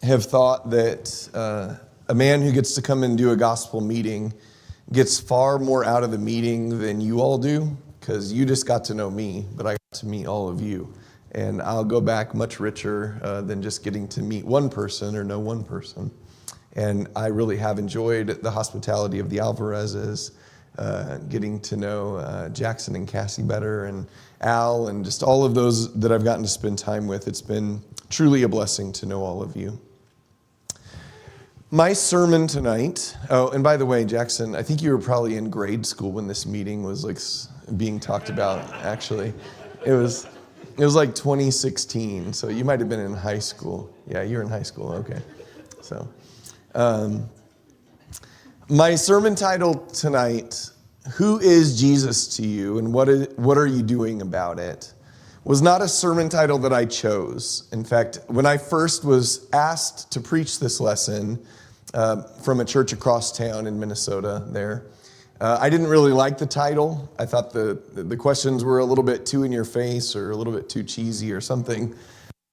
have thought that a man who gets to come and do a gospel meeting gets far more out of the meeting than you all do, because you just got to know me, but I got to meet all of you. And I'll go back much richer than just getting to meet one person or know one person. And I really have enjoyed the hospitality of the Alvarezes, getting to know Jackson and Cassie better, and Al, and just all of those that I've gotten to spend time with. It's been truly a blessing to know all of you. My sermon tonight, oh, and by the way, Jackson, I think you were probably in grade school when this meeting was like being talked about, actually. It was like 2016, so you might have been in high school. Yeah, you're in high school, okay. So, my sermon title tonight, Who is Jesus to you and what are you doing about it, was not a sermon title that I chose. In fact, when I first was asked to preach this lesson from a church across town in Minnesota there, I didn't really like the title. I thought the questions were a little bit too in your face or a little bit too cheesy or something.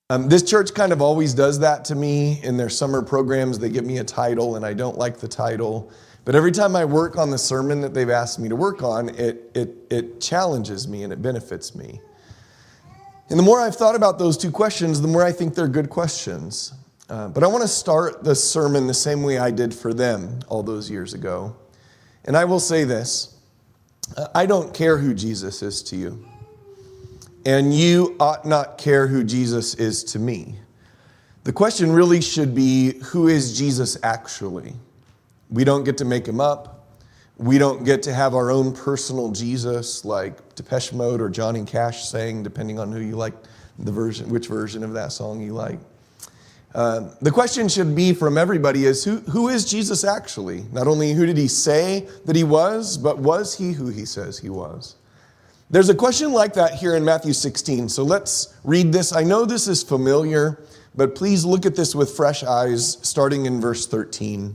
This church kind of always does that to me in their summer programs. They give me a title and I don't like the title. But every time I work on the sermon that they've asked me to work on, it challenges me and it benefits me. And the more I've thought about those two questions, the more I think they're good questions. But I want to start the sermon the same way I did for them all those years ago. And I will say this, I don't care who Jesus is to you. And you ought not care who Jesus is to me. The question really should be, who is Jesus actually? We don't get to make him up. We don't get to have our own personal Jesus like Depeche Mode or Johnny Cash sang, depending on who you like, which version of that song you like. The question should be from everybody is, who is Jesus actually? Not only who did he say that he was, but was he who he says he was? There's a question like that here in Matthew 16. So let's read this. I know this is familiar, but please look at this with fresh eyes, starting in verse 13.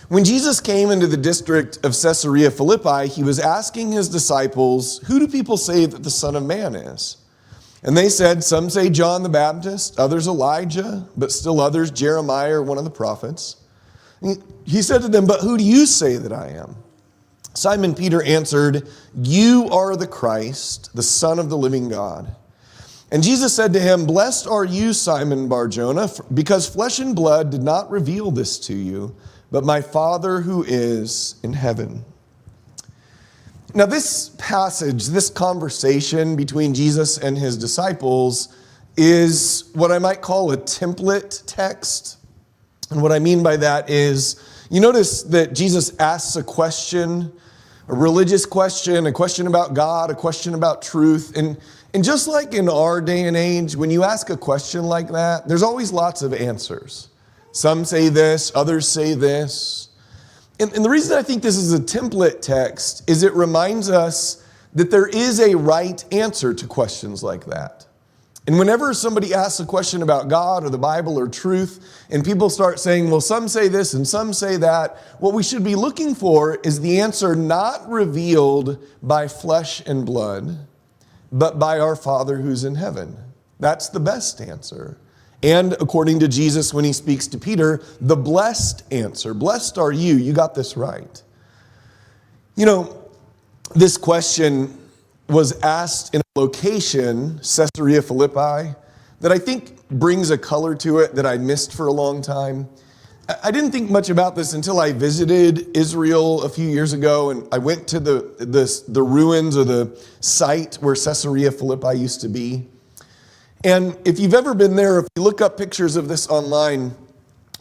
When Jesus came into the district of Caesarea Philippi, he was asking his disciples, "Who do people say that the Son of Man is?" And they said, "Some say John the Baptist, others Elijah, but still others Jeremiah or one of the prophets." He said to them, "But who do you say that I am?" Simon Peter answered, "You are the Christ, the Son of the living God." And Jesus said to him, "Blessed are you, Simon Bar-Jonah, because flesh and blood did not reveal this to you, but my Father who is in heaven." Now this passage, this conversation between Jesus and his disciples is what I might call a template text. And what I mean by that is, you notice that Jesus asks a question, a religious question, a question about God, a question about truth. And just like in our day and age, when you ask a question like that, there's always lots of answers. Some say this, others say this. And the reason I think this is a template text is it reminds us that there is a right answer to questions like that. And whenever somebody asks a question about God or the Bible or truth, and people start saying, well, some say this and some say that, what we should be looking for is the answer not revealed by flesh and blood, but by our Father who's in heaven. That's the best answer. And according to Jesus, when he speaks to Peter, the blessed answer. Blessed are you. You got this right. You know, this question was asked in a location, Caesarea Philippi, that I think brings a color to it that I missed for a long time. I didn't think much about this until I visited Israel a few years ago, and I went to the ruins or the site where Caesarea Philippi used to be. And if you've ever been there, if you look up pictures of this online,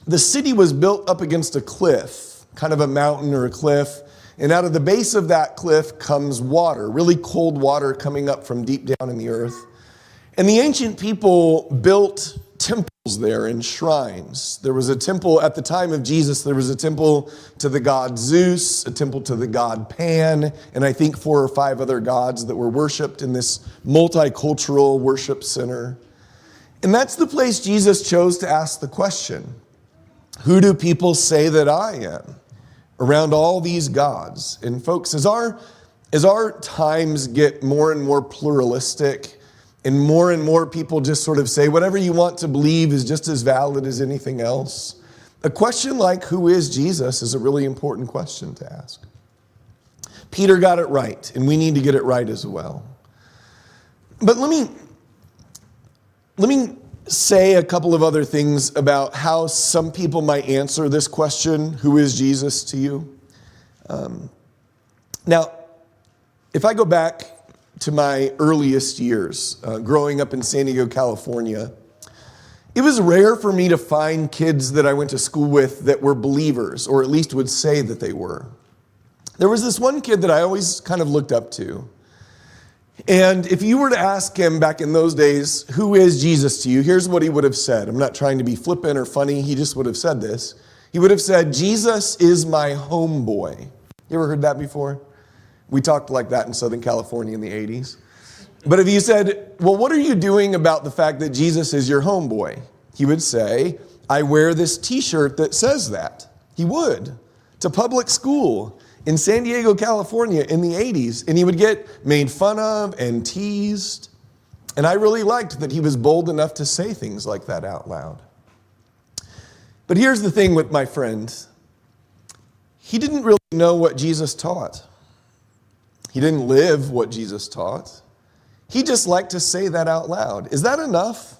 the city was built up against a cliff, kind of a mountain or a cliff. And out of the base of that cliff comes water, really cold water coming up from deep down in the earth. And the ancient people built temples there and shrines. There was a temple at the time of Jesus. There was a temple to the god Zeus, a temple to the god Pan, and I think 4 or 5 other gods that were worshipped in this multicultural worship center. And that's the place Jesus chose to ask the question, who do people say that I am? Around all these gods. And folks, as our times get more and more pluralistic, and more people just sort of say whatever you want to believe is just as valid as anything else, a question like who is Jesus is a really important question to ask. Peter got it right, and we need to get it right as well. But let me say a couple of other things about how some people might answer this question, who is Jesus to you? Now, if I go back to my earliest years, growing up in San Diego, California, it was rare for me to find kids that I went to school with that were believers, or at least would say that they were. There was this one kid that I always kind of looked up to. And if you were to ask him back in those days, who is Jesus to you? Here's what he would have said. I'm not trying to be flippant or funny. He just would have said this. He would have said, Jesus is my homeboy. You ever heard that before? We talked like that in Southern California in the 80s. But if you said, well, what are you doing about the fact that Jesus is your homeboy? He would say, I wear this t-shirt that says that. He would. To public school in San Diego, California in the 80s. And he would get made fun of and teased. And I really liked that he was bold enough to say things like that out loud. But here's the thing with my friend. He didn't really know what Jesus taught. He didn't live what Jesus taught. He just liked to say that out loud. Is that enough?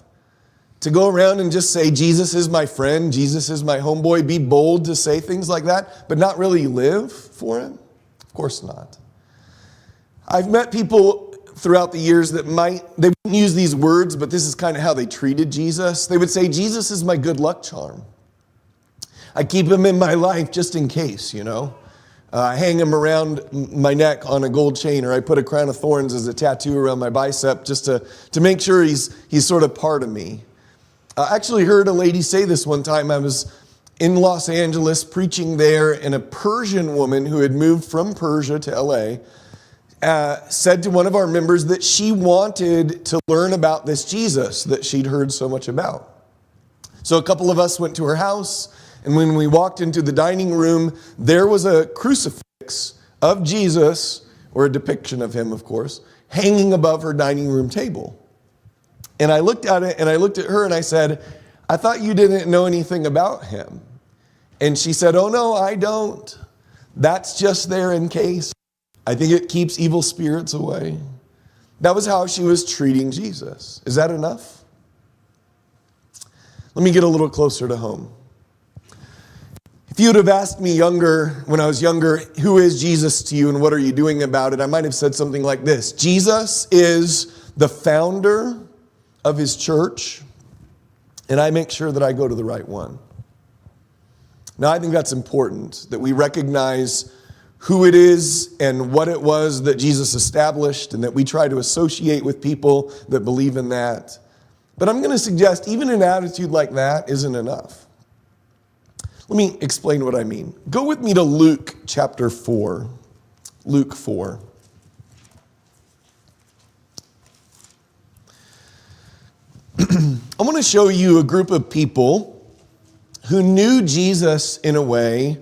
To go around and just say, Jesus is my friend, Jesus is my homeboy, be bold to say things like that, but not really live for him? Of course not. I've met people throughout the years that they wouldn't use these words, but this is kind of how they treated Jesus. They would say, Jesus is my good luck charm. I keep him in my life just in case, you know. I hang him around my neck on a gold chain, or I put a crown of thorns as a tattoo around my bicep just to make sure he's sort of part of me. I actually heard a lady say this one time. I was in Los Angeles preaching there, and a Persian woman who had moved from Persia to LA said to one of our members that she wanted to learn about this Jesus that she'd heard so much about. So a couple of us went to her house, and when we walked into the dining room, there was a crucifix of Jesus, or a depiction of him, of course, hanging above her dining room table. And I looked at it, and I looked at her, and I said, I thought you didn't know anything about him. And she said, oh no, I don't. That's just there in case. I think it keeps evil spirits away. That was how she was treating Jesus. Is that enough? Let me get a little closer to home. If you would have asked me when I was younger, who is Jesus to you and what are you doing about it? I might have said something like this. Jesus is the founder of his church, and I make sure that I go to the right one. Now, I think that's important, that we recognize who it is and what it was that Jesus established, and that we try to associate with people that believe in that. But I'm going to suggest even an attitude like that isn't enough. Let me explain what I mean. Go with me to Luke chapter 4. Luke 4. I want to show you a group of people who knew Jesus in a way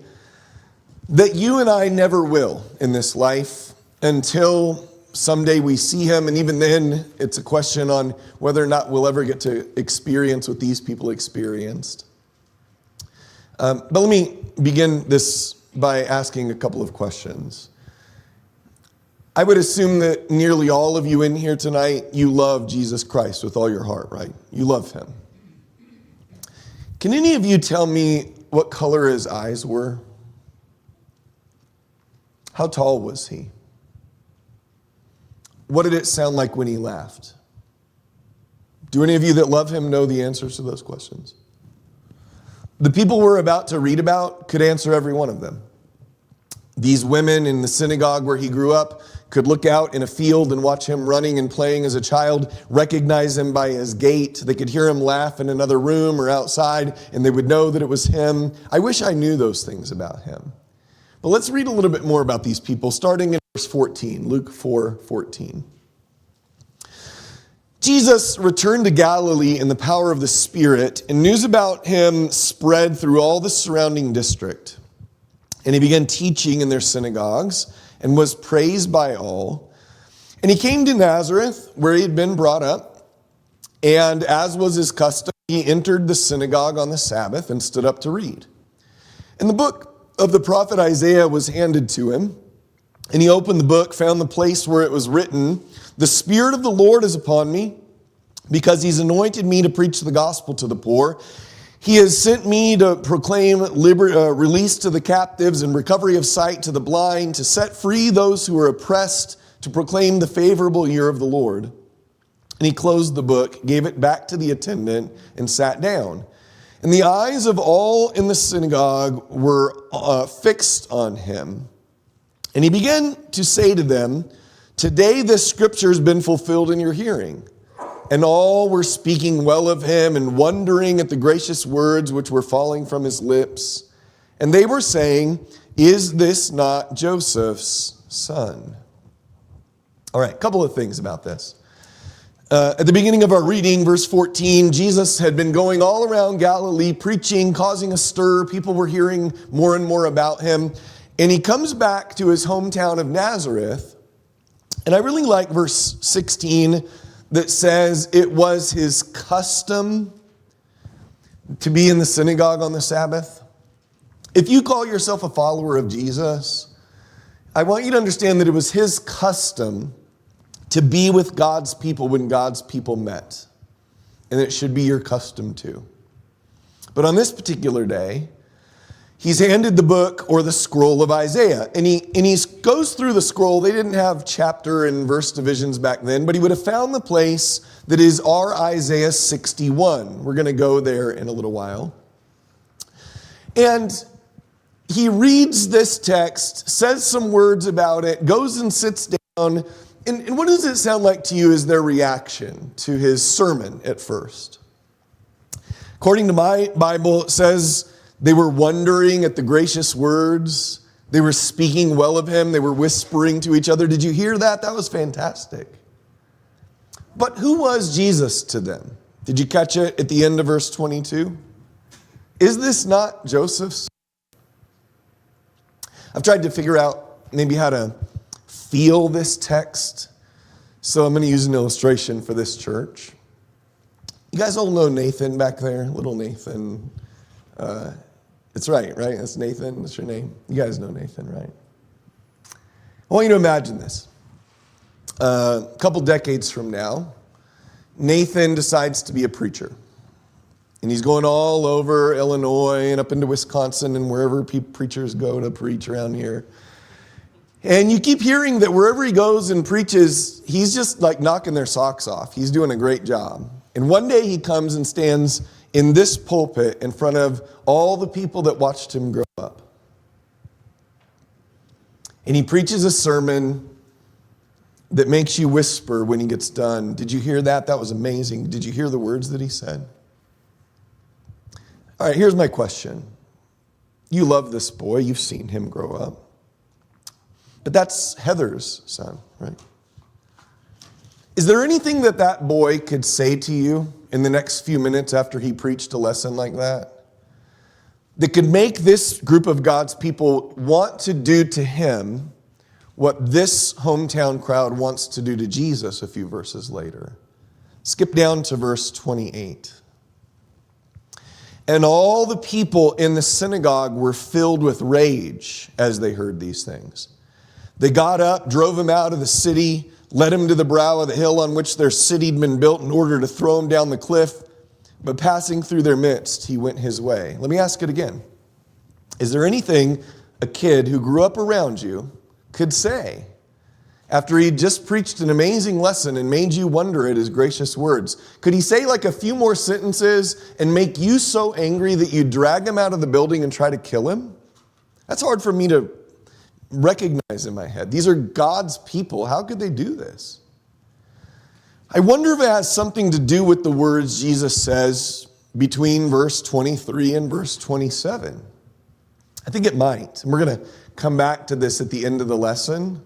that you and I never will in this life until someday we see him. And even then, it's a question on whether or not we'll ever get to experience what these people experienced. But let me begin this by asking a couple of questions. I would assume that nearly all of you in here tonight, you love Jesus Christ with all your heart, right? You love him. Can any of you tell me what color his eyes were? How tall was he? What did it sound like when he laughed? Do any of you that love him know the answers to those questions? The people we're about to read about could answer every one of them. These women in the synagogue where he grew up could look out in a field and watch him running and playing as a child, recognize him by his gait. They could hear him laugh in another room or outside, and they would know that it was him. I wish I knew those things about him. But let's read a little bit more about these people, starting in verse 14, Luke 4:14. Jesus returned to Galilee in the power of the Spirit, and news about him spread through all the surrounding district. And he began teaching in their synagogues and was praised by all. And he came to Nazareth, where he had been brought up. And as was his custom, he entered the synagogue on the Sabbath and stood up to read. And the book of the prophet Isaiah was handed to him. And he opened the book, found the place where it was written, "The Spirit of the Lord is upon me, because he's anointed me to preach the gospel to the poor. He has sent me to proclaim release to the captives and recovery of sight to the blind, to set free those who are oppressed, to proclaim the favorable year of the Lord." And he closed the book, gave it back to the attendant, and sat down. And the eyes of all in the synagogue were fixed on him. And he began to say to them, "Today this scripture has been fulfilled in your hearing." And all were speaking well of him and wondering at the gracious words which were falling from his lips. And they were saying, "Is this not Joseph's son?" All right, a couple of things about this. At the beginning of our reading, verse 14, Jesus had been going all around Galilee preaching, causing a stir. People were hearing more and more about him. And he comes back to his hometown of Nazareth. And I really like verse 16 that says it was his custom to be in the synagogue on the Sabbath. If you call yourself a follower of Jesus, I want you to understand that it was his custom to be with God's people when God's people met. And it should be your custom too. But on this particular day, he's handed the book or the scroll of Isaiah. And he goes through the scroll. They didn't have chapter and verse divisions back then, but he would have found the place that is our Isaiah 61. We're going to go there in a little while. And he reads this text, says some words about it, goes and sits down. And what does it sound like to you as their reaction to his sermon at first? According to my Bible, it says they were wondering at the gracious words. They were speaking well of him. They were whispering to each other. Did you hear that? That was fantastic. But who was Jesus to them? Did you catch it at the end of verse 22? Is this not Joseph's? I've tried to figure out maybe how to feel this text. So I'm going to use an illustration for this church. You guys all know Nathan back there? Little Nathan. It's right? That's Nathan. That's your name. You guys know Nathan, right? I want you to imagine this. A couple decades from now, Nathan decides to be a preacher. And he's going all over Illinois and up into Wisconsin and wherever preachers go to preach around here. And you keep hearing that wherever he goes and preaches, he's just like knocking their socks off. He's doing a great job. And one day he comes and stands in this pulpit in front of all the people that watched him grow up. And he preaches a sermon that makes you whisper when he gets done. Did you hear that? That was amazing. Did you hear the words that he said? All right, here's my question. You love this boy. You've seen him grow up. But that's Heather's son, right? Is there anything that boy could say to you in the next few minutes after he preached a lesson like that could make this group of God's people want to do to him what this hometown crowd wants to do to Jesus a few verses later? Skip down to verse 28. And all the people in the synagogue were filled with rage as they heard these things. They got up, drove him out of the city, led him to the brow of the hill on which their city had been built in order to throw him down the cliff. But passing through their midst, he went his way. Let me ask it again. Is there anything a kid who grew up around you could say after he just preached an amazing lesson and made you wonder at his gracious words? Could he say like a few more sentences and make you so angry that you drag him out of the building and try to kill him? That's hard for me to recognize in my head. These are God's people. How could they do this? I wonder if it has something to do with the words Jesus says between verse 23 and verse 27. I think it might. And we're going to come back to this at the end of the lesson.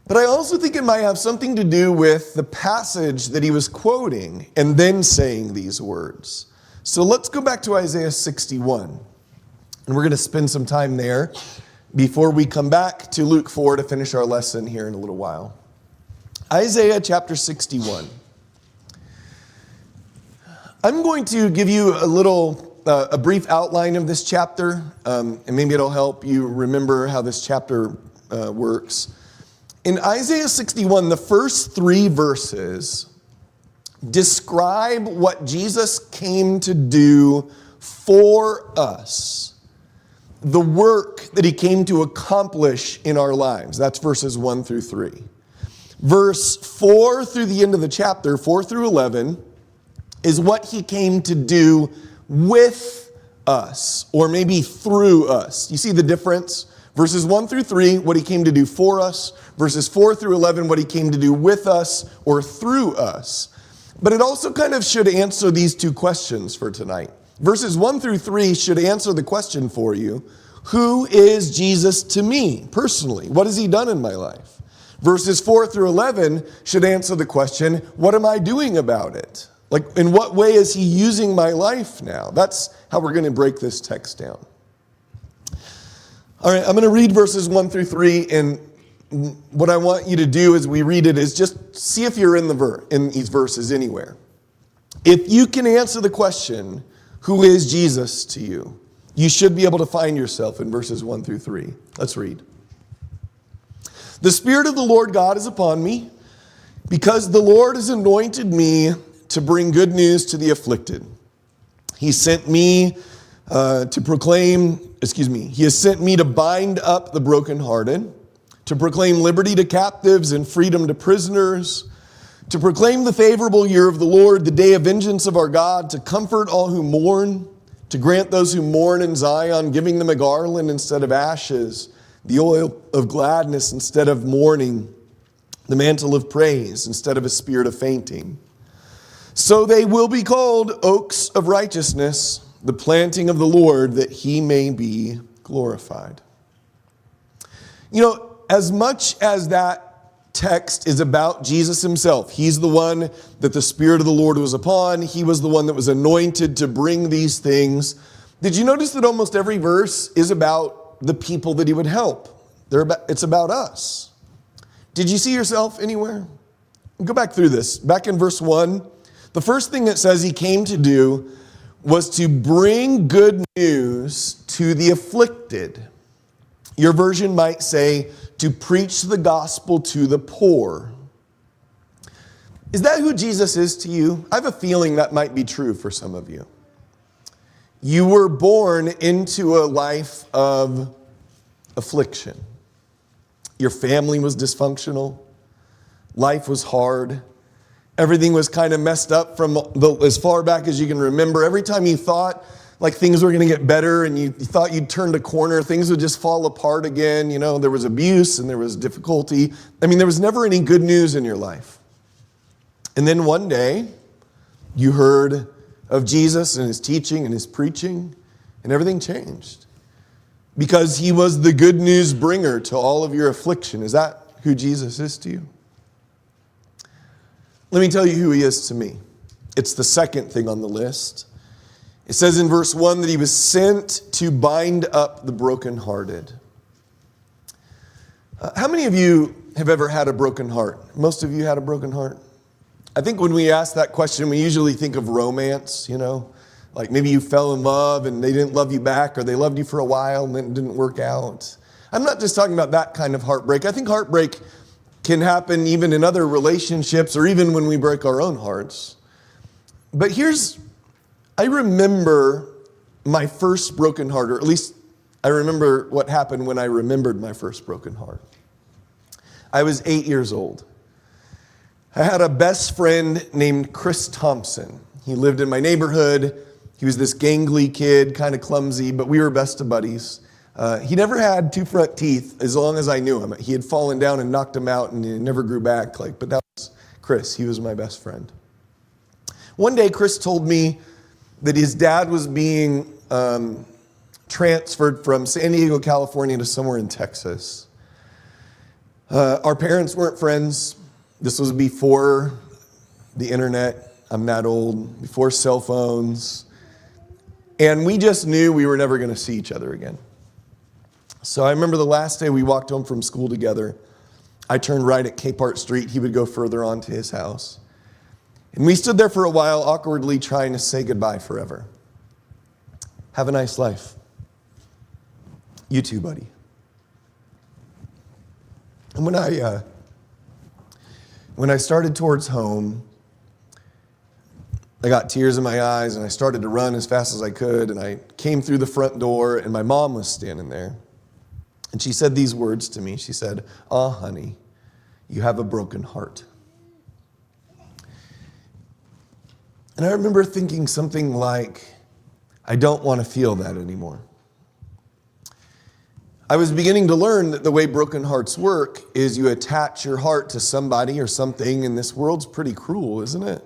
But I also think it might have something to do with the passage that he was quoting and then saying these words. So let's go back to Isaiah 61. And we're going to spend some time there before we come back to Luke 4 to finish our lesson here in a little while. Isaiah chapter 61. I'm going to give you a brief outline of this chapter, and maybe it'll help you remember how this chapter works. In Isaiah 61, the first 3 verses describe what Jesus came to do for us, the work that he came to accomplish in our lives. That's verses 1 through 3. Verse 4 through the end of the chapter, 4 through 11, is what he came to do with us, or maybe through us. You see the difference? Verses 1 through 3, what he came to do for us. Verses 4 through 11, what he came to do with us or through us. But it also kind of should answer these 2 questions for tonight. Verses 1 through 3 should answer the question for you, who is Jesus to me personally? What has he done in my life? Verses 4 through 11 should answer the question, what am I doing about it? Like, in what way is he using my life now? That's how we're going to break this text down. All right, I'm going to read verses 1 through 3, and what I want you to do as we read it is just see if you're in these verses anywhere. If you can answer the question, who is Jesus to you? You should be able to find yourself in verses 1 through 3. Let's read. The Spirit of the Lord God is upon me, because the Lord has anointed me to bring good news to the afflicted. He has sent me to bind up the brokenhearted, to proclaim liberty to captives and freedom to prisoners, to proclaim the favorable year of the Lord, the day of vengeance of our God, to comfort all who mourn, to grant those who mourn in Zion, giving them a garland instead of ashes, the oil of gladness instead of mourning, the mantle of praise instead of a spirit of fainting. So they will be called oaks of righteousness, the planting of the Lord, that he may be glorified. You know, as much as that text is about Jesus himself, he's the one that the Spirit of the Lord was upon. He was the one that was anointed to bring these things. Did you notice that almost every verse is about the people that he would help? It's about us. Did you see yourself anywhere? Go back through this. Back in verse 1, the first thing that says he came to do was to bring good news to the afflicted. Your version might say, to preach the gospel to the poor. Is that who Jesus is to you? I have a feeling that might be true for some of you. You were born into a life of affliction. Your family was dysfunctional. Life was hard. Everything was kind of messed up from as far back as you can remember. Every time you thought like things were going to get better and you thought you'd turned a corner, things would just fall apart again. You know, there was abuse and there was difficulty. I mean, there was never any good news in your life. And then one day, you heard of Jesus and his teaching and his preaching, and everything changed. Because he was the good news bringer to all of your affliction. Is that who Jesus is to you? Let me tell you who he is to me. It's the second thing on the list. It says in verse 1 that he was sent to bind up the brokenhearted. How many of you have ever had a broken heart? Most of you had a broken heart? I think when we ask that question, we usually think of romance, you know. Like maybe you fell in love and they didn't love you back, or they loved you for a while and then it didn't work out. I'm not just talking about that kind of heartbreak. I think heartbreak can happen even in other relationships or even when we break our own hearts. But I remember my first broken heart, or at least I remember what happened when I remembered my first broken heart. I was 8 years old. I had a best friend named Chris Thompson. He lived in my neighborhood. He was this gangly kid, kind of clumsy, but we were best of buddies. He never had 2 front teeth as long as I knew him. He had fallen down and knocked him out and he never grew back. But that was Chris. He was my best friend. One day, Chris told me that his dad was being transferred from San Diego, California to somewhere in Texas. Our parents weren't friends. This was before the internet. I'm that old. Before cell phones. And we just knew we were never going to see each other again. So I remember the last day we walked home from school together. I turned right at Capehart Street. He would go further on to his house. And we stood there for a while, awkwardly trying to say goodbye forever. Have a nice life. You too, buddy. And when I started towards home, I got tears in my eyes, and I started to run as fast as I could, and I came through the front door, and my mom was standing there. And she said these words to me. She said, honey, you have a broken heart. And I remember thinking something like, I don't want to feel that anymore. I was beginning to learn that the way broken hearts work is you attach your heart to somebody or something, and this world's pretty cruel, isn't it?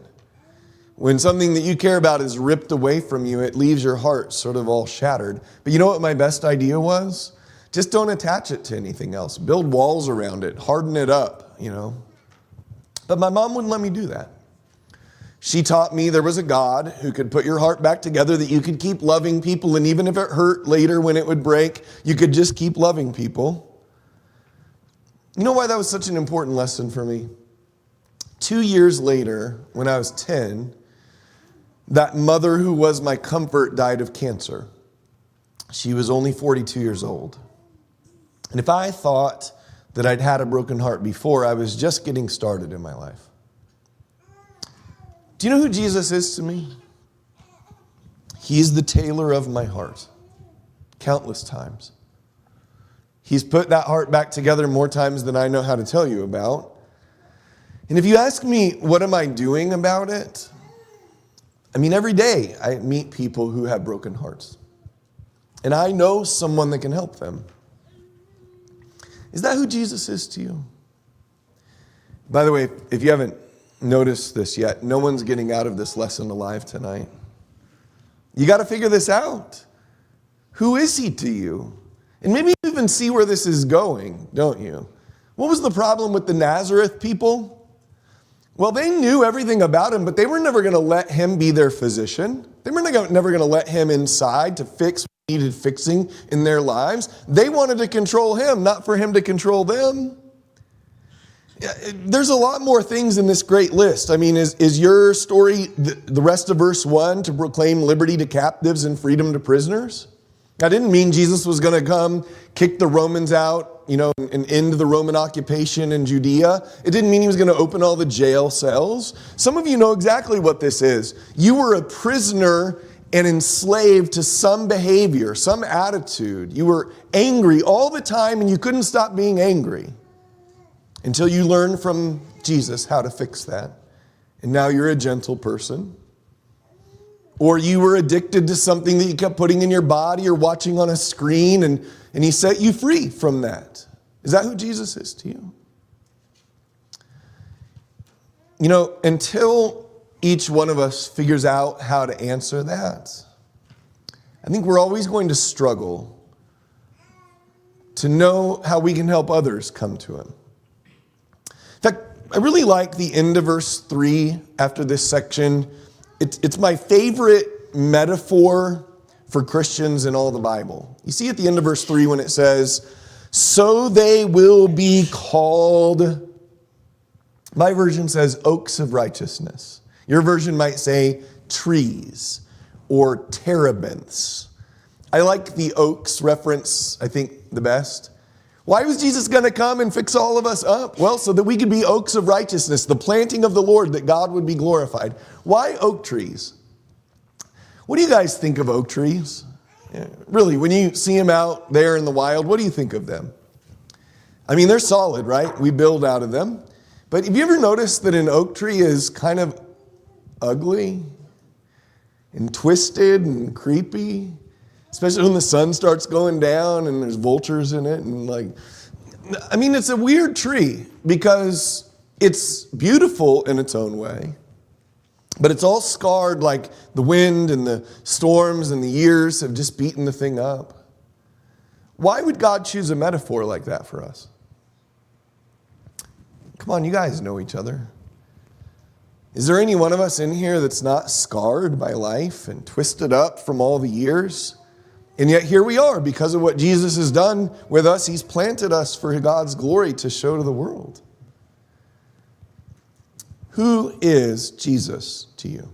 When something that you care about is ripped away from you, it leaves your heart sort of all shattered. But you know what my best idea was? Just don't attach it to anything else. Build walls around it. Harden it up, But my mom wouldn't let me do that. She taught me there was a God who could put your heart back together, that you could keep loving people, and even if it hurt later when it would break, you could just keep loving people. You know why that was such an important lesson for me? 2 years later, when I was 10, that mother who was my comfort died of cancer. She was only 42 years old. And if I thought that I'd had a broken heart before, I was just getting started in my life. Do you know who Jesus is to me? He's the tailor of my heart. Countless times. He's put that heart back together more times than I know how to tell you about. And if you ask me, what am I doing about it? Every day I meet people who have broken hearts. And I know someone that can help them. Is that who Jesus is to you? By the way, if you haven't noticed this yet, no one's getting out of this lesson alive tonight. You got to figure this out. Who is he to you? And maybe you even see where this is going, don't you? What was the problem with the Nazareth people? Well, they knew everything about him, but they were never going to let him be their physician. They were never going to let him inside to fix what needed fixing in their lives. They wanted to control him, not for him to control them. There's a lot more things in this great list. Is your story the rest of verse 1 to proclaim liberty to captives and freedom to prisoners? That didn't mean Jesus was going to come kick the Romans out, and end the Roman occupation in Judea. It didn't mean he was going to open all the jail cells. Some of you know exactly what this is. You were a prisoner and enslaved to some behavior, some attitude. You were angry all the time, and you couldn't stop being angry until you learned from Jesus how to fix that. And now you're a gentle person. Or you were addicted to something that you kept putting in your body or watching on a screen, and he set you free from that. Is that who Jesus is to you? Until each one of us figures out how to answer that, I think we're always going to struggle to know how we can help others come to him. In fact, I really like the end of verse 3 after this section. It's my favorite metaphor for Christians in all the Bible. You see at the end of verse 3 when it says, so they will be called, my version says oaks of righteousness. Your version might say trees or terebinths. I like the oaks reference, I think, the best. Why was Jesus going to come and fix all of us up? Well, so that we could be oaks of righteousness, the planting of the Lord, that God would be glorified. Why oak trees? What do you guys think of oak trees? Really, when you see them out there in the wild, what do you think of them? They're solid, right? We build out of them. But have you ever noticed that an oak tree is kind of ugly and twisted and creepy? Especially when the sun starts going down and there's vultures in it. It's a weird tree because it's beautiful in its own way, but it's all scarred, like the wind and the storms and the years have just beaten the thing up. Why would God choose a metaphor like that for us? Come on, you guys know each other. Is there any one of us in here that's not scarred by life and twisted up from all the years? And yet here we are because of what Jesus has done with us. He's planted us for God's glory to show to the world. Who is Jesus to you?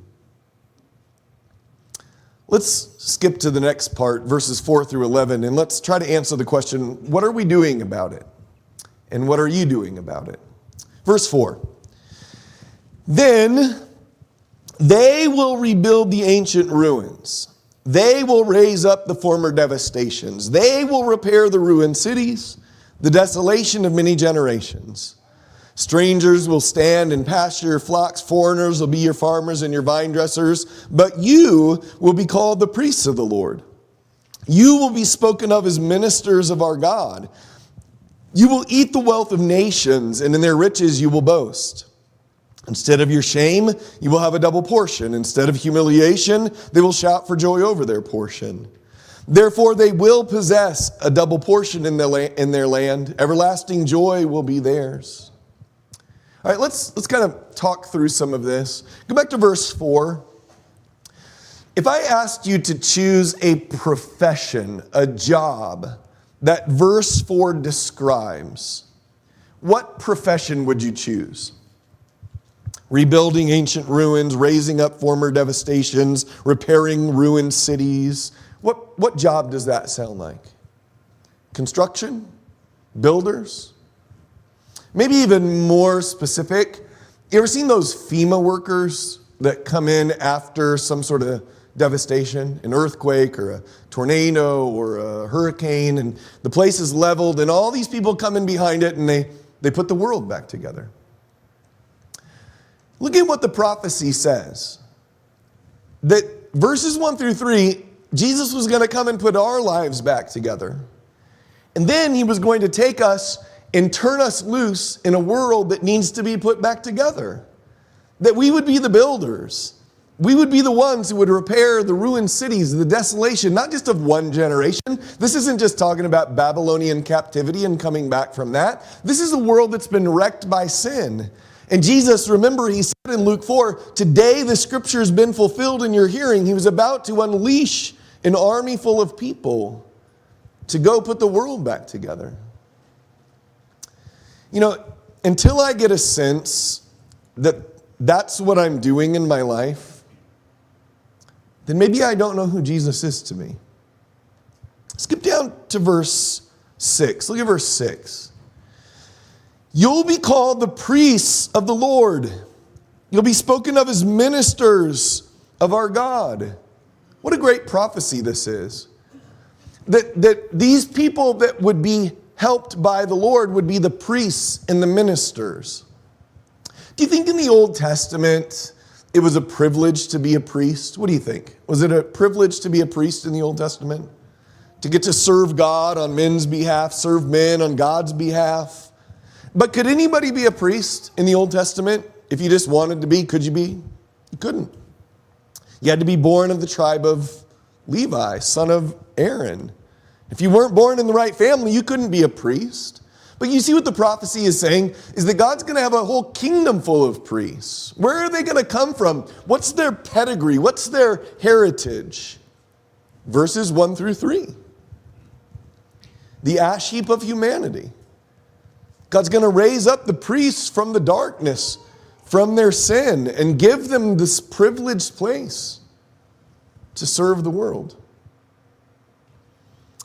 Let's skip to the next part, verses 4 through 11, and let's try to answer the question, what are we doing about it? And what are you doing about it? Verse 4. Then they will rebuild the ancient ruins. They will raise up the former devastations. They will repair the ruined cities, the desolation of many generations. Strangers will stand and pasture your flocks. Foreigners will be your farmers and your vine dressers. But you will be called the priests of the Lord. You will be spoken of as ministers of our God. You will eat the wealth of nations, and in their riches you will boast. Instead of your shame, you will have a double portion. Instead of humiliation, they will shout for joy over their portion. Therefore, they will possess a double portion in their land. Everlasting joy will be theirs. All right, let's kind of talk through some of this. Go back to verse 4. If I asked you to choose a profession, a job that verse 4 describes, what profession would you choose? Rebuilding ancient ruins, raising up former devastations, repairing ruined cities. What job does that sound like? Construction? Builders? Maybe even more specific. You ever seen those FEMA workers that come in after some sort of devastation, an earthquake or a tornado or a hurricane, and the place is leveled and all these people come in behind it and they put the world back together? Look at what the prophecy says. That verses 1 through 3, Jesus was going to come and put our lives back together. And then he was going to take us and turn us loose in a world that needs to be put back together. That we would be the builders. We would be the ones who would repair the ruined cities, the desolation, not just of one generation. This isn't just talking about Babylonian captivity and coming back from that. This is a world that's been wrecked by sin. And Jesus, remember, he said in Luke 4, today the scripture has been fulfilled in your hearing. He was about to unleash an army full of people to go put the world back together. You know, until I get a sense that that's what I'm doing in my life, then maybe I don't know who Jesus is to me. Skip down to verse 6. Look at verse 6. You'll be called the priests of the Lord. You'll be spoken of as ministers of our God. What a great prophecy this is. That these people that would be helped by the Lord would be the priests and the ministers. Do you think in the Old Testament it was a privilege to be a priest? What do you think? Was it a privilege to be a priest in the Old Testament? To get to serve God on men's behalf, serve men on God's behalf? But could anybody be a priest in the Old Testament? If you just wanted to be, could you be? You couldn't. You had to be born of the tribe of Levi, son of Aaron. If you weren't born in the right family, you couldn't be a priest. But you see what the prophecy is saying is that God's going to have a whole kingdom full of priests. Where are they going to come from? What's their pedigree? What's their heritage? Verses 1 through 3. The ash heap of humanity. God's going to raise up the priests from the darkness, from their sin, and give them this privileged place to serve the world.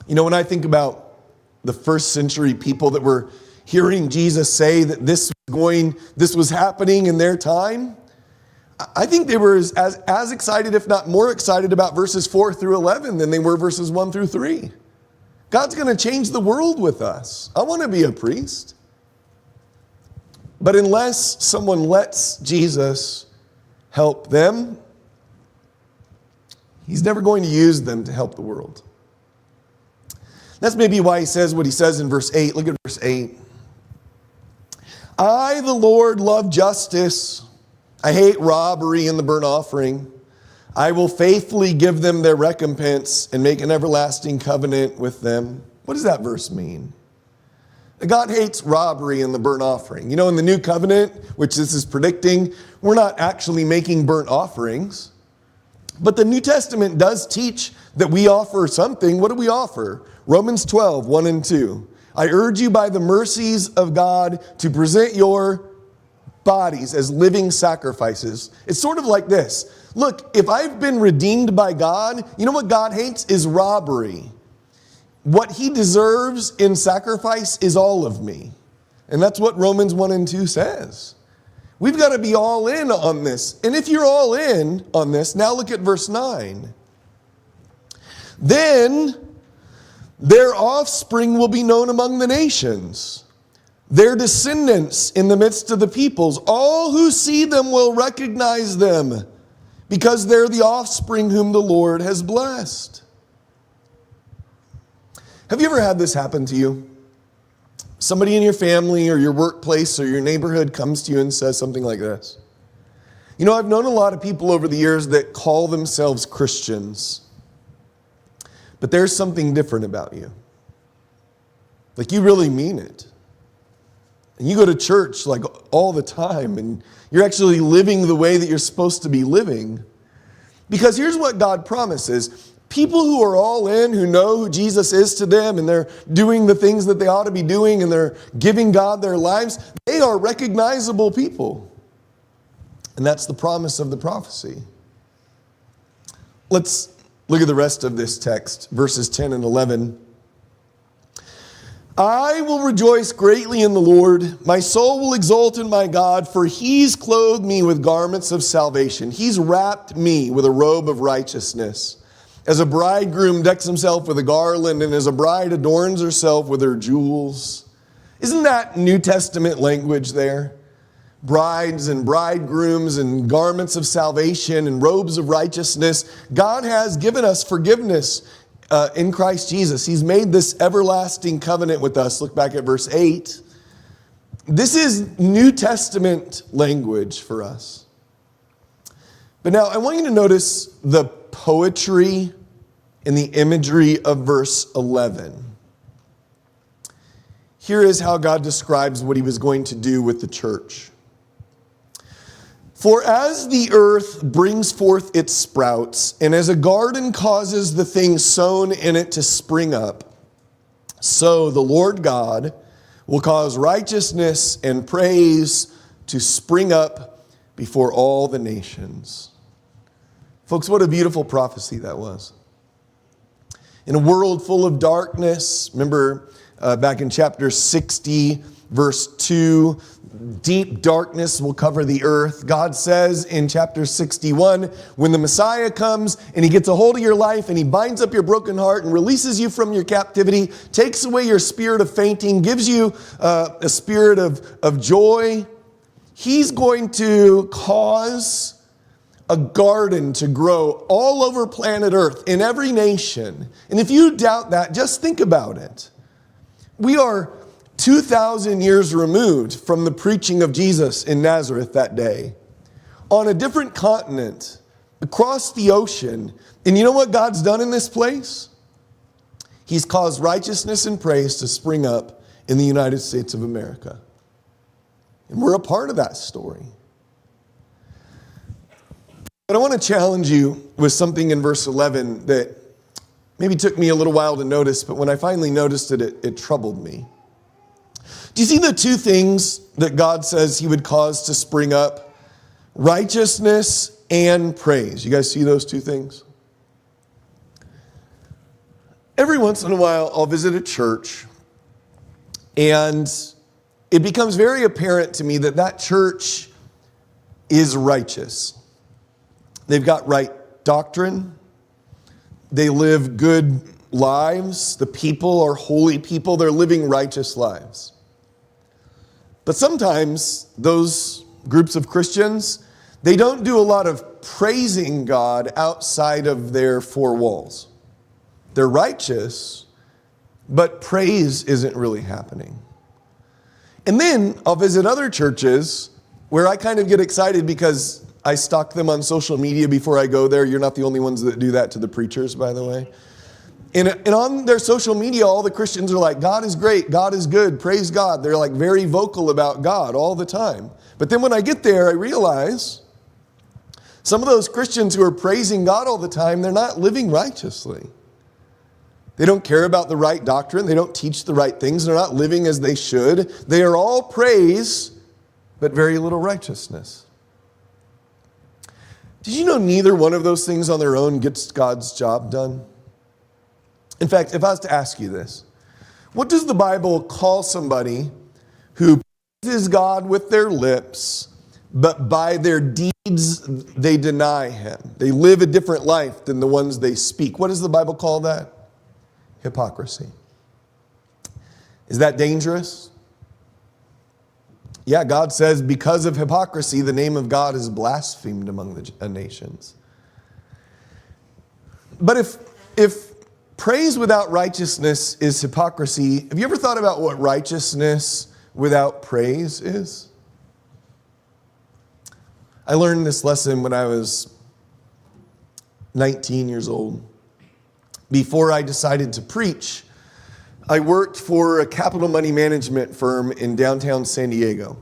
You know, when I think about the first century people that were hearing Jesus say that this was happening in their time, I think they were as excited, if not more excited, about verses 4 through 11 than they were verses 1 through 3. God's going to change the world with us. I want to be a priest. But unless someone lets Jesus help them, he's never going to use them to help the world. That's maybe why he says what he says in verse 8. Look at verse 8. I, the Lord, love justice. I hate robbery and the burnt offering. I will faithfully give them their recompense and make an everlasting covenant with them. What does that verse mean? God hates robbery and the burnt offering. You know, in the new covenant, which this is predicting, we're not actually making burnt offerings. But the New Testament does teach that we offer something. What do we offer? Romans 12, 1 and 2. I urge you by the mercies of God to present your bodies as living sacrifices. It's sort of like this. Look, if I've been redeemed by God, you know what God hates is robbery. What he deserves in sacrifice is all of me. And that's what Romans 1 and 2 says. We've got to be all in on this. And if you're all in on this, now look at verse 9. Then their offspring will be known among the nations, their descendants in the midst of the peoples. All who see them will recognize them, because they're the offspring whom the Lord has blessed. Have you ever had this happen to you? Somebody in your family or your workplace or your neighborhood comes to you and says something like this. You know, I've known a lot of people over the years that call themselves Christians, but there's something different about you. Like, you really mean it. And you go to church like all the time, and you're actually living the way that you're supposed to be living. Because here's what God promises. People who are all in, who know who Jesus is to them, and they're doing the things that they ought to be doing, and they're giving God their lives, they are recognizable people. And that's the promise of the prophecy. Let's look at the rest of this text, verses 10 and 11. I will rejoice greatly in the Lord. My soul will exult in my God, for he's clothed me with garments of salvation. He's wrapped me with a robe of righteousness. As a bridegroom decks himself with a garland, and as a bride adorns herself with her jewels. Isn't that New Testament language there? Brides and bridegrooms and garments of salvation and robes of righteousness. God has given us forgiveness in Christ Jesus. He's made this everlasting covenant with us. Look back at verse 8. This is New Testament language for us. But now I want you to notice the poetry and the imagery of verse 11. Here is how God describes what he was going to do with the church. For as the earth brings forth its sprouts, and as a garden causes the things sown in it to spring up, so the Lord God will cause righteousness and praise to spring up before all the nations. Folks, what a beautiful prophecy that was. In a world full of darkness, remember back in chapter 60, verse 2, deep darkness will cover the earth. God says in chapter 61, when the Messiah comes and he gets a hold of your life and he binds up your broken heart and releases you from your captivity, takes away your spirit of fainting, gives you a spirit of joy, he's going to cause a garden to grow all over planet Earth in every nation. And if you doubt that, just think about it. We are 2,000 years removed from the preaching of Jesus in Nazareth that day, on a different continent, across the ocean. And you know what God's done in this place? He's caused righteousness and praise to spring up in the United States of America. And we're a part of that story. But I want to challenge you with something in verse 11 that maybe took me a little while to notice, but when I finally noticed it, it troubled me. Do you see the two things that God says he would cause to spring up? Righteousness and praise. You guys see those two things? Every once in a while, I'll visit a church, and it becomes very apparent to me that that church is righteous. They've got right doctrine. They live good lives. The people are holy people. They're living righteous lives. But sometimes those groups of Christians, they don't do a lot of praising God outside of their four walls. They're righteous, but praise isn't really happening. And then I'll visit other churches where I kind of get excited because I stalk them on social media before I go there. You're not the only ones that do that to the preachers, by the way. And on their social media, all the Christians are like, God is great, God is good, praise God. They're like very vocal about God all the time. But then when I get there, I realize some of those Christians who are praising God all the time, they're not living righteously. They don't care about the right doctrine. They don't teach the right things. They're not living as they should. They are all praise, but very little righteousness. Did you know neither one of those things on their own gets God's job done? In fact, if I was to ask you this, what does the Bible call somebody who praises God with their lips, but by their deeds they deny him? They live a different life than the ones they speak. What does the Bible call that? Hypocrisy. Is that dangerous? Yeah, God says because of hypocrisy, the name of God is blasphemed among the nations. But if praise without righteousness is hypocrisy, have you ever thought about what righteousness without praise is? I learned this lesson when I was 19 years old. Before I decided to preach, I worked for a capital money management firm in downtown San Diego.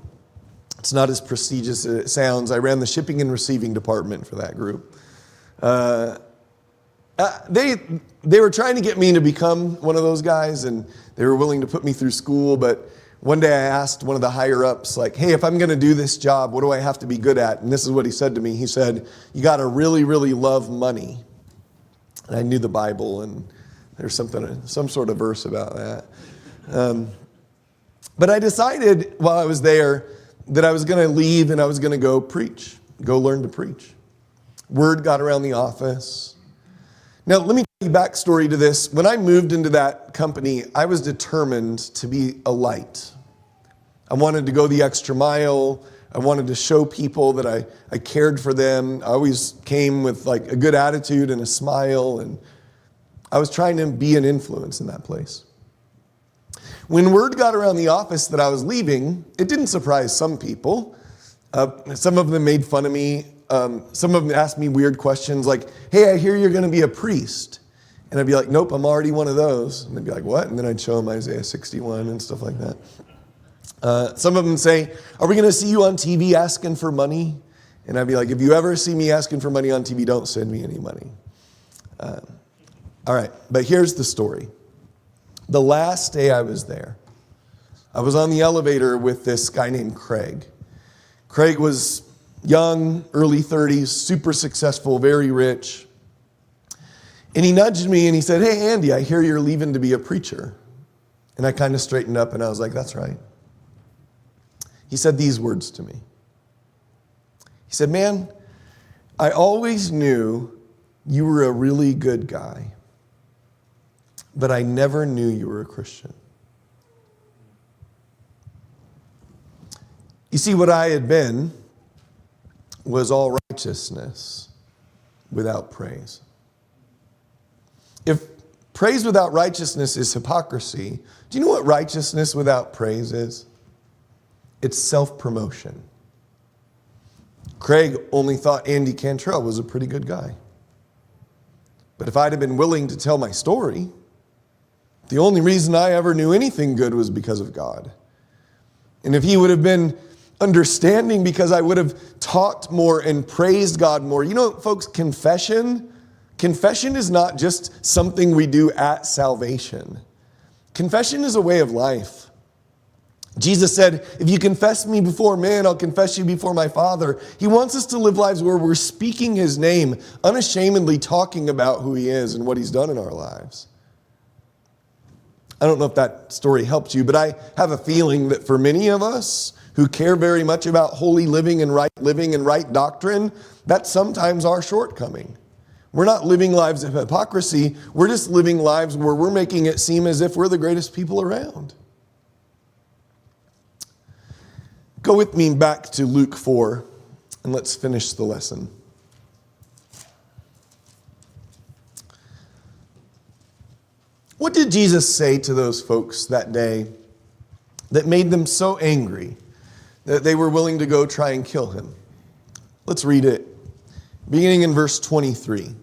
It's not as prestigious as it sounds. I ran the shipping and receiving department for that group. They were trying to get me to become one of those guys, and they were willing to put me through school. But one day I asked one of the higher ups, like, hey, if I'm going to do this job, what do I have to be good at? And this is what he said to me. He said, you got to really, really love money. And I knew the Bible, and there's some sort of verse about that. But I decided while I was there that I was going to leave and I was going to go preach, go learn to preach. Word got around the office. Now, let me tell you backstory to this. When I moved into that company, I was determined to be a light. I wanted to go the extra mile. I wanted to show people that I cared for them. I always came with like a good attitude and a smile, and I was trying to be an influence in that place. When word got around the office that I was leaving, it didn't surprise some people. Some of them made fun of me. Some of them asked me weird questions like, hey, I hear you're going to be a priest. And I'd be like, nope, I'm already one of those. And they'd be like, what? And then I'd show them Isaiah 61 and stuff like that. Some of them say, are we going to see you on TV asking for money? And I'd be like, if you ever see me asking for money on TV, don't send me any money. All right, but here's the story. The last day I was there, I was on the elevator with this guy named Craig. Craig was young, early 30s, super successful, very rich. And he nudged me and he said, hey, Andy, I hear you're leaving to be a preacher. And I kind of straightened up and I was like, that's right. He said these words to me. He said, man, I always knew you were a really good guy, but I never knew you were a Christian. You see, what I had been was all righteousness without praise. If praise without righteousness is hypocrisy, do you know what righteousness without praise is? It's self-promotion. Craig only thought Andy Cantrell was a pretty good guy. But if I'd have been willing to tell my story, the only reason I ever knew anything good was because of God. And if he would have been understanding because I would have taught more and praised God more. You know, folks, confession is not just something we do at salvation. Confession is a way of life. Jesus said, if you confess me before man, I'll confess you before my Father. He wants us to live lives where we're speaking his name, unashamedly talking about who he is and what he's done in our lives. I don't know if that story helped you, but I have a feeling that for many of us who care very much about holy living and right doctrine, that's sometimes our shortcoming. We're not living lives of hypocrisy. We're just living lives where we're making it seem as if we're the greatest people around. Go with me back to Luke 4, and let's finish the lesson. What did Jesus say to those folks that day that made them so angry that they were willing to go try and kill him? Let's read it, beginning in verse 23.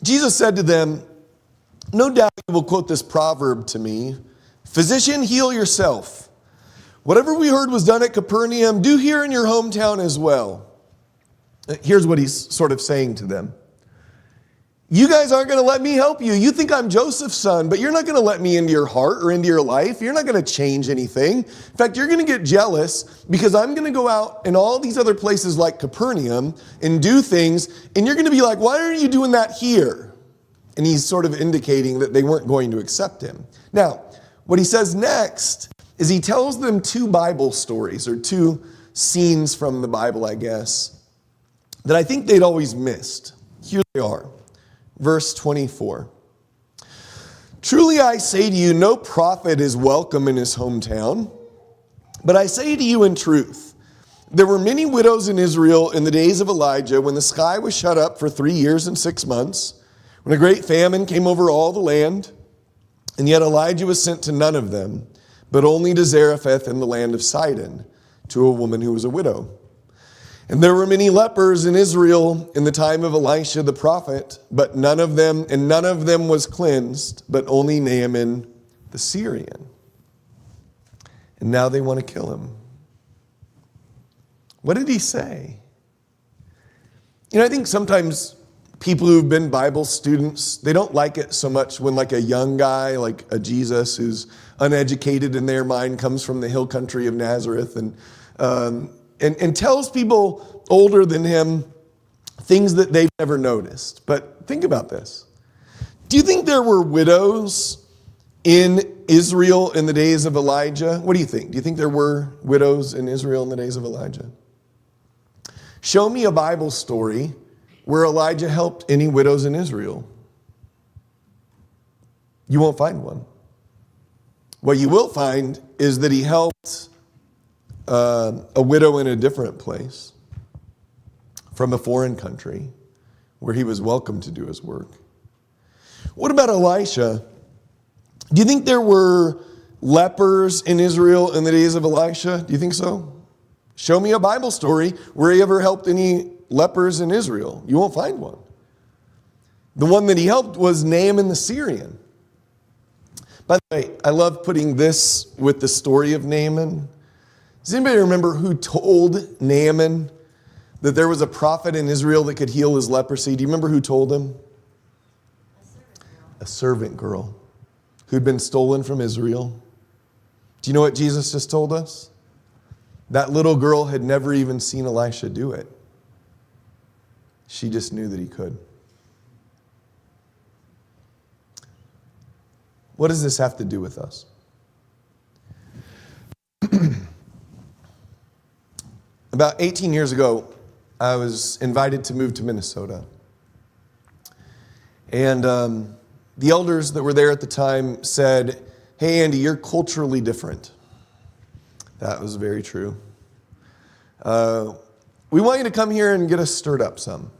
Jesus said to them, no doubt you will quote this proverb to me, physician, heal yourself. Whatever we heard was done at Capernaum, do here in your hometown as well. Here's what he's sort of saying to them. You guys aren't going to let me help you. You think I'm Joseph's son, but you're not going to let me into your heart or into your life. You're not going to change anything. In fact, you're going to get jealous because I'm going to go out in all these other places like Capernaum and do things, and you're going to be like, why aren't you doing that here? And he's sort of indicating that they weren't going to accept him. Now, what he says next is he tells them two Bible stories, or two scenes from the Bible, I guess, that I think they'd always missed. Here they are. Verse 24. Truly I say to you, no prophet is welcome in his hometown. But I say to you in truth, there were many widows in Israel in the days of Elijah, when the sky was shut up for 3 years and 6 months, when a great famine came over all the land. And yet Elijah was sent to none of them, but only to Zarephath in the land of Sidon, to a woman who was a widow. And there were many lepers in Israel in the time of Elisha the prophet, but none of them was cleansed, but only Naaman the Syrian. And now they want to kill him. What did he say? I think sometimes people who've been Bible students, they don't like it so much when like a young guy, like a Jesus who's uneducated in their mind, comes from the hill country of Nazareth and tells people older than him things that they've never noticed. But think about this. Do you think there were widows in Israel in the days of Elijah? What do you think? Do you think there were widows in Israel in the days of Elijah? Show me a Bible story where Elijah helped any widows in Israel. You won't find one. What you will find is that he helped a widow in a different place, from a foreign country, where he was welcome to do his work. What about Elisha? Do you think there were lepers in Israel in the days of Elisha? Do you think so? Show me a Bible story where he ever helped any lepers in Israel. You won't find one. The one that he helped was Naaman the Syrian. By the way, I love putting this with the story of Naaman. Does anybody remember who told Naaman that there was a prophet in Israel that could heal his leprosy? Do you remember who told him? A servant girl who'd been stolen from Israel. Do you know what Jesus just told us? That little girl had never even seen Elisha do it. She just knew that he could. What does this have to do with us? About 18 years ago, I was invited to move to Minnesota. And the elders that were there at the time said, "Hey, Andy, you're culturally different." That was very true. "We want you to come here and get us stirred up some."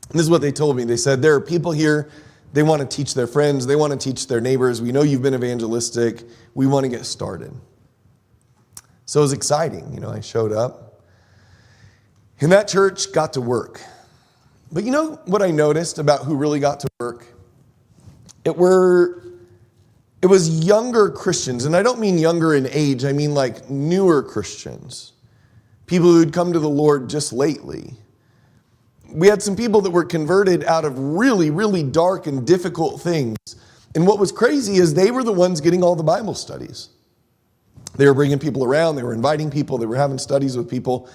And this is what they told me. They said, "There are people here, they want to teach their friends, they want to teach their neighbors. We know you've been evangelistic. We want to get started." So it was exciting. I showed up. And that church got to work. But you know what I noticed about who really got to work? It was younger Christians. And I don't mean younger in age. I mean like newer Christians. People who'd come to the Lord just lately. We had some people that were converted out of really, really dark and difficult things. And what was crazy is they were the ones getting all the Bible studies. They were bringing people around. They were inviting people. They were having studies with people.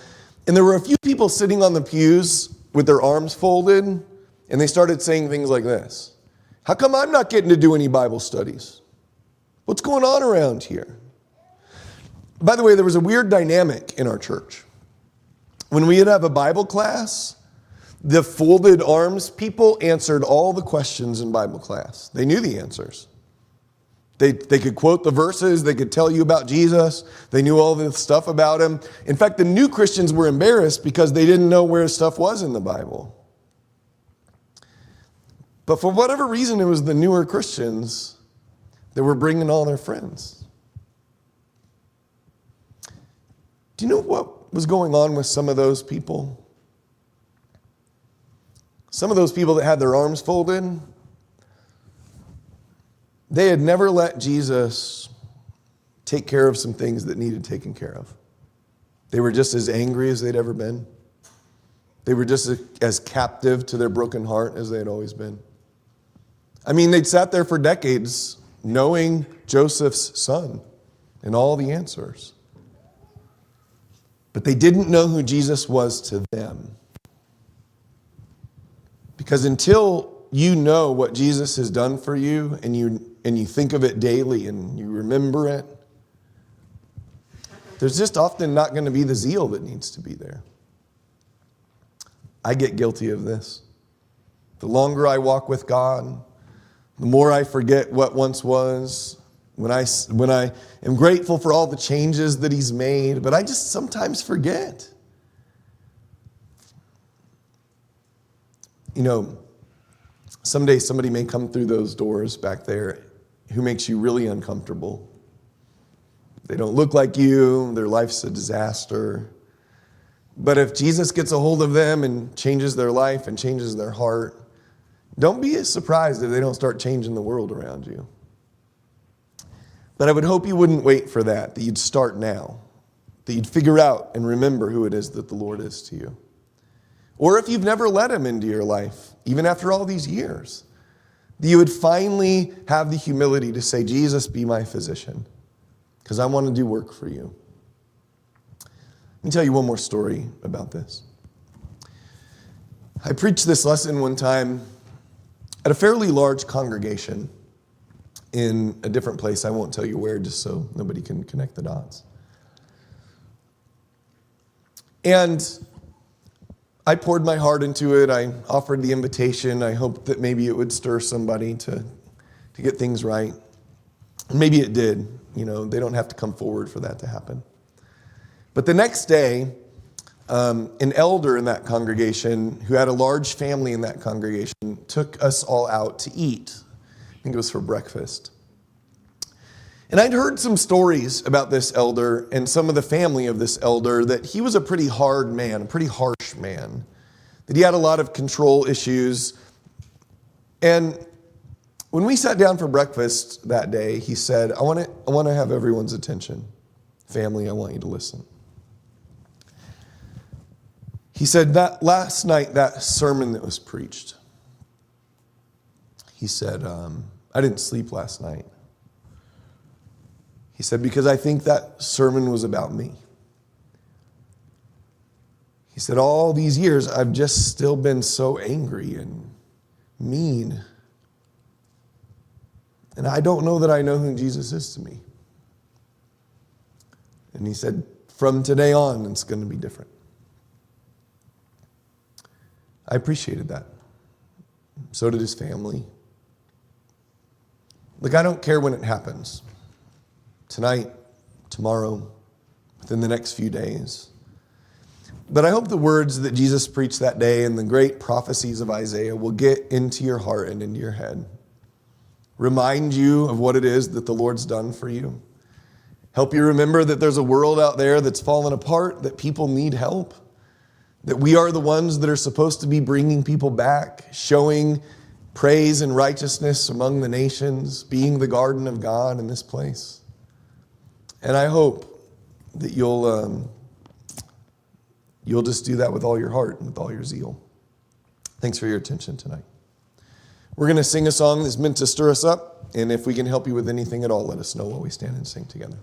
And there were a few people sitting on the pews with their arms folded, and they started saying things like this. "How come I'm not getting to do any Bible studies? What's going on around here?" By the way, there was a weird dynamic in our church. When we would have a Bible class, the folded arms people answered all the questions in Bible class. They knew the answers. They could quote the verses. They could tell you about Jesus. They knew all the stuff about him. In fact, the new Christians were embarrassed because they didn't know where stuff was in the Bible. But for whatever reason, it was the newer Christians that were bringing all their friends. Do you know what was going on with some of those people? Some of those people that had their arms folded, they had never let Jesus take care of some things that needed taken care of. They were just as angry as they'd ever been. They were just as captive to their broken heart as they had always been. I mean, they'd sat there for decades knowing Joseph's son and all the answers. But they didn't know who Jesus was to them. Because until you know what Jesus has done for you and you think of it daily and you remember it, there's just often not going to be the zeal that needs to be there. I get guilty of this. The longer I walk with God, the more I forget what once was. When I am grateful for all the changes that He's made, but I just sometimes forget. You know, someday somebody may come through those doors back there who makes you really uncomfortable. They don't look like you, their life's a disaster. But if Jesus gets a hold of them and changes their life and changes their heart, don't be surprised if they don't start changing the world around you. But I would hope you wouldn't wait for that you'd start now, that you'd figure out and remember who it is that the Lord is to you. Or if you've never let Him into your life, even after all these years, that you would finally have the humility to say, Jesus, be my physician, because I want to do work for you. Let me tell you one more story about this. I preached this lesson one time at a fairly large congregation in a different place. I won't tell you where, just so nobody can connect the dots. And I poured my heart into it. I offered the invitation. I hoped that maybe it would stir somebody to get things right. And maybe it did. You know, they don't have to come forward for that to happen. But the next day, an elder in that congregation who had a large family in that congregation took us all out to eat. I think it was for breakfast. And I'd heard some stories about this elder and some of the family of this elder, that he was a pretty hard man, a pretty harsh man, that he had a lot of control issues. And when we sat down for breakfast that day, he said, I want to have everyone's attention. Family, I want you to listen. He said that last night, that sermon that was preached, he said, I didn't sleep last night. He said, because I think that sermon was about me. He said, all these years, I've just still been so angry and mean. And I don't know that I know who Jesus is to me. And he said, from today on, it's going to be different. I appreciated that. So did his family. Look, I don't care when it happens. Tonight, tomorrow, within the next few days. But I hope the words that Jesus preached that day and the great prophecies of Isaiah will get into your heart and into your head. Remind you of what it is that the Lord's done for you. Help you remember that there's a world out there that's fallen apart, that people need help, that we are the ones that are supposed to be bringing people back, showing praise and righteousness among the nations, being the garden of God in this place. And I hope that you'll just do that with all your heart and with all your zeal. Thanks for your attention tonight. We're going to sing a song that's meant to stir us up, and if we can help you with anything at all, let us know while we stand and sing together.